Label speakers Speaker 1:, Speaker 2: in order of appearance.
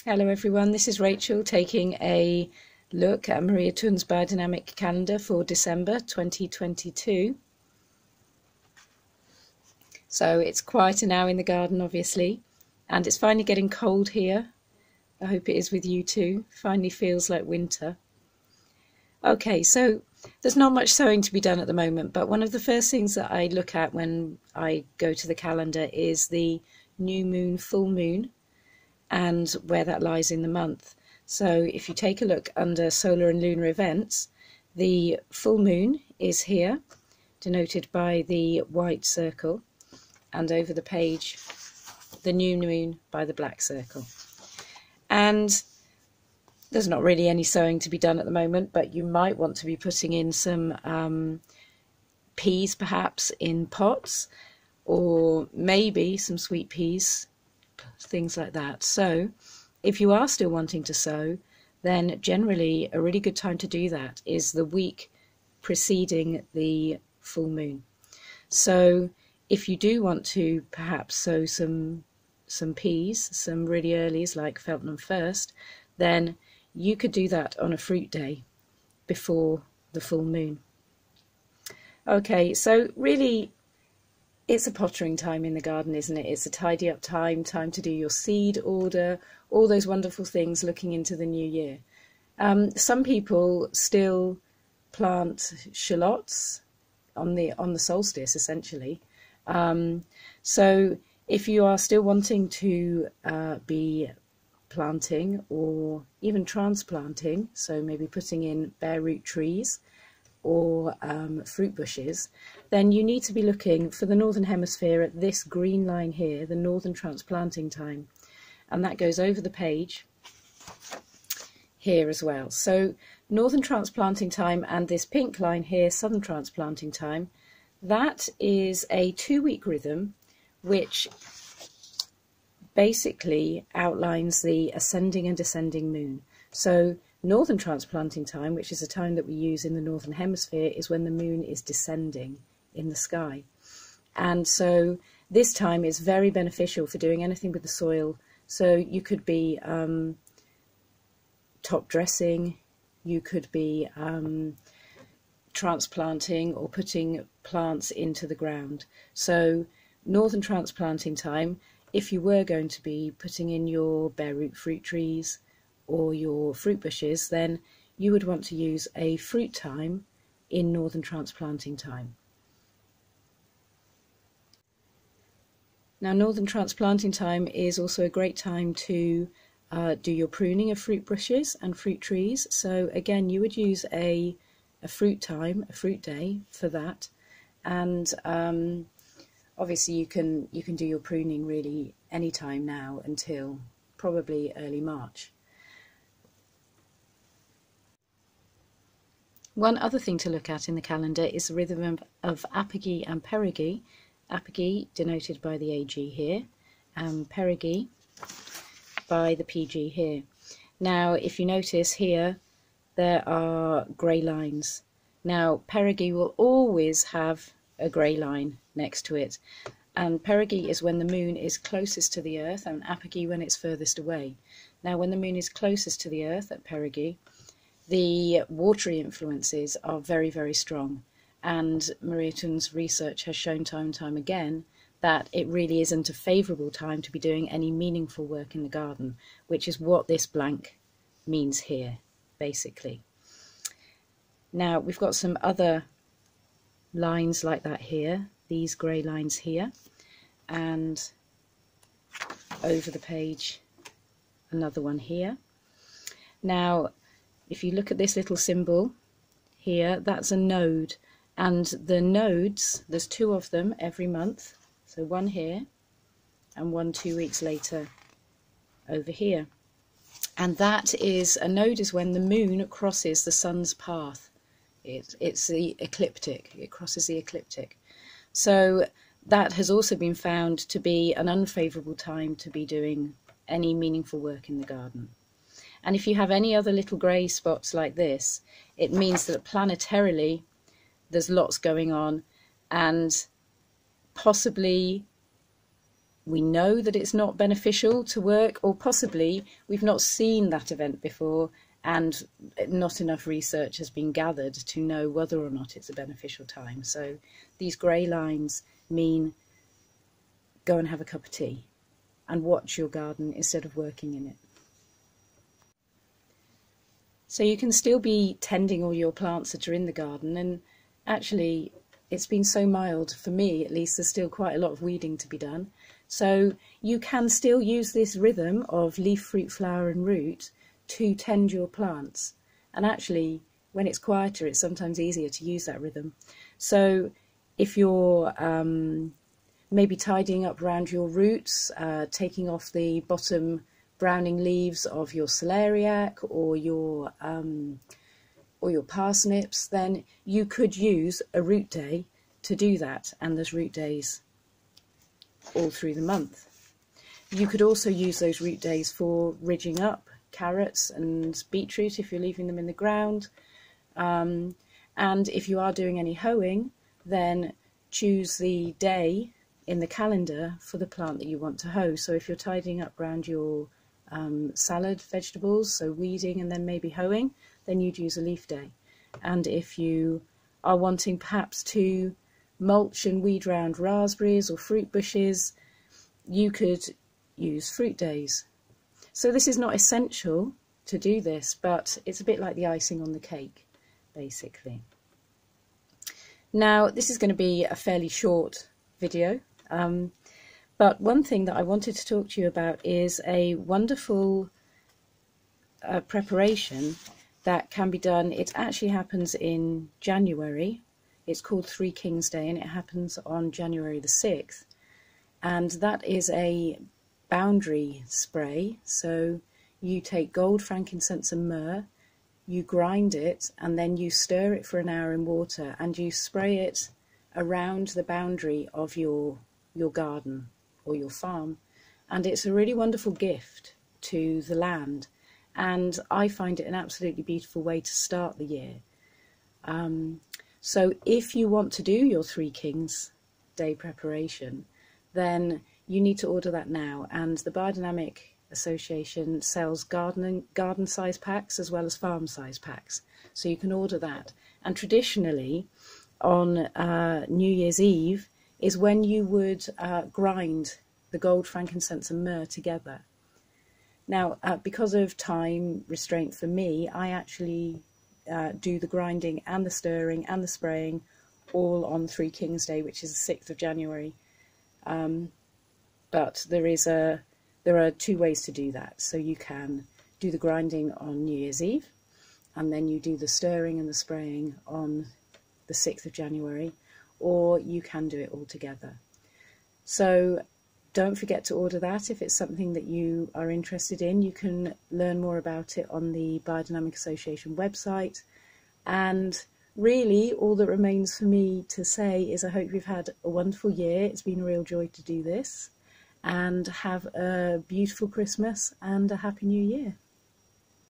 Speaker 1: Hello everyone, this is Rachel taking a look at Maria Thus Biodynamic Calendar for December 2022. So it's quieter now in the garden obviously, and it's finally getting cold here. I hope it is with you too. Finally feels like winter. Okay, so there's not much sowing to be done at the moment, but one of the first things that I look at when I go to the calendar is the new moon, full moon, and where that lies in the month. So if you take a look under solar and lunar events, the full moon is here, denoted by the white circle, and over the page the new moon by the black circle. And there's not really any sowing to be done at the moment, but you might want to be putting in some peas perhaps in pots, or maybe some sweet peas, things like that. So if you are still wanting to sow, then generally a really good time to do that is the week preceding the full moon. So if you do want to perhaps sow some peas, some really earlies like Felton first, then you could do that on a fruit day before the full moon. Okay, so really it's a pottering time in the garden, isn't it? It's a tidy up time, time to do your seed order, all those wonderful things looking into the new year. Some people still plant shallots on the solstice, essentially. So if you are still wanting to be planting or even transplanting, so maybe putting in bare root trees or fruit bushes, then you need to be looking for the Northern Hemisphere at this green line here, the Northern Transplanting Time, and that goes over the page here as well. So Northern Transplanting Time and this pink line here, Southern Transplanting Time, that is a 2-week rhythm which basically outlines the ascending and descending moon. So Northern Transplanting Time, which is a time that we use in the Northern Hemisphere, is when the moon is descending in the sky. And so this time is very beneficial for doing anything with the soil. So you could be top dressing, you could be transplanting or putting plants into the ground. So Northern Transplanting Time, if you were going to be putting in your bare root fruit trees or your fruit bushes, then you would want to use a fruit time in Northern Transplanting Time. Now, Northern Transplanting Time is also a great time to do your pruning of fruit bushes and fruit trees. So again, you would use a fruit time, a fruit day for that. And obviously you can do your pruning really any time now until probably early March. One other thing to look at in the calendar is the rhythm of apogee and perigee. Apogee denoted by the AG here, and perigee by the PG here. Now, if you notice here, there are grey lines. Now, perigee will always have a grey line next to it, and perigee is when the moon is closest to the Earth, and apogee when it's furthest away. Now, when the moon is closest to the Earth at perigee, the watery influences are very, very strong, and Maria Thus' research has shown time and time again that it really isn't a favourable time to be doing any meaningful work in the garden, which is what this blank means here, basically. Now, we've got some other lines like that here, these grey lines here, and over the page another one here. Now, if you look at this little symbol here, that's a node, and the nodes, there's 2 of them every month, so one here and one 2 weeks later over here. And that is, a node is when the moon crosses the sun's path. It's the ecliptic, it crosses the ecliptic. So that has also been found to be an unfavourable time to be doing any meaningful work in the garden. And if you have any other little grey spots like this, it means that planetarily there's lots going on, and possibly we know that it's not beneficial to work, or possibly we've not seen that event before and not enough research has been gathered to know whether or not it's a beneficial time. So these grey lines mean go and have a cup of tea and watch your garden instead of working in it. So you can still be tending all your plants that are in the garden, and actually it's been so mild, for me at least, there's still quite a lot of weeding to be done. So you can still use this rhythm of leaf, fruit, flower and root to tend your plants. And actually, when it's quieter, it's sometimes easier to use that rhythm. So if you're maybe tidying up around your roots, taking off the bottom browning leaves of your celeriac or your parsnips, then you could use a root day to do that, and there's root days all through the month. You could also use those root days for ridging up carrots and beetroot if you're leaving them in the ground, and if you are doing any hoeing, then choose the day in the calendar for the plant that you want to hoe. So if you're tidying up around your salad vegetables, so weeding and then maybe hoeing, then you'd use a leaf day. And if you are wanting perhaps to mulch and weed round raspberries or fruit bushes, you could use fruit days. So this is not essential to do this, but it's a bit like the icing on the cake, basically. Now, this is going to be a fairly short video, but one thing that I wanted to talk to you about is a wonderful preparation that can be done. It actually happens in January. It's called Three Kings Day, and it happens on January the 6th. And that is a boundary spray. So you take gold, frankincense and myrrh, you grind it, and then you stir it for an hour in water, and you spray it around the boundary of your garden or your farm. And it's a really wonderful gift to the land, and I find it an absolutely beautiful way to start the year. So if you want to do your Three Kings Day preparation, then you need to order that now, and the Biodynamic Association sells garden size packs as well as farm size packs, so you can order that. And traditionally on New Year's Eve is when you would grind the gold, frankincense and myrrh together. Now because of time restraint for me, I actually do the grinding and the stirring and the spraying all on Three Kings Day, which is the 6th of January. But there are two ways to do that. So you can do the grinding on New Year's Eve, and then you do the stirring and the spraying on the 6th of January, or you can do it all together. So don't forget to order that if it's something that you are interested in. You can learn more about it on the Biodynamic Association website. And really, all that remains for me to say is I hope you've had a wonderful year. It's been a real joy to do this. And have a beautiful Christmas and a Happy New Year.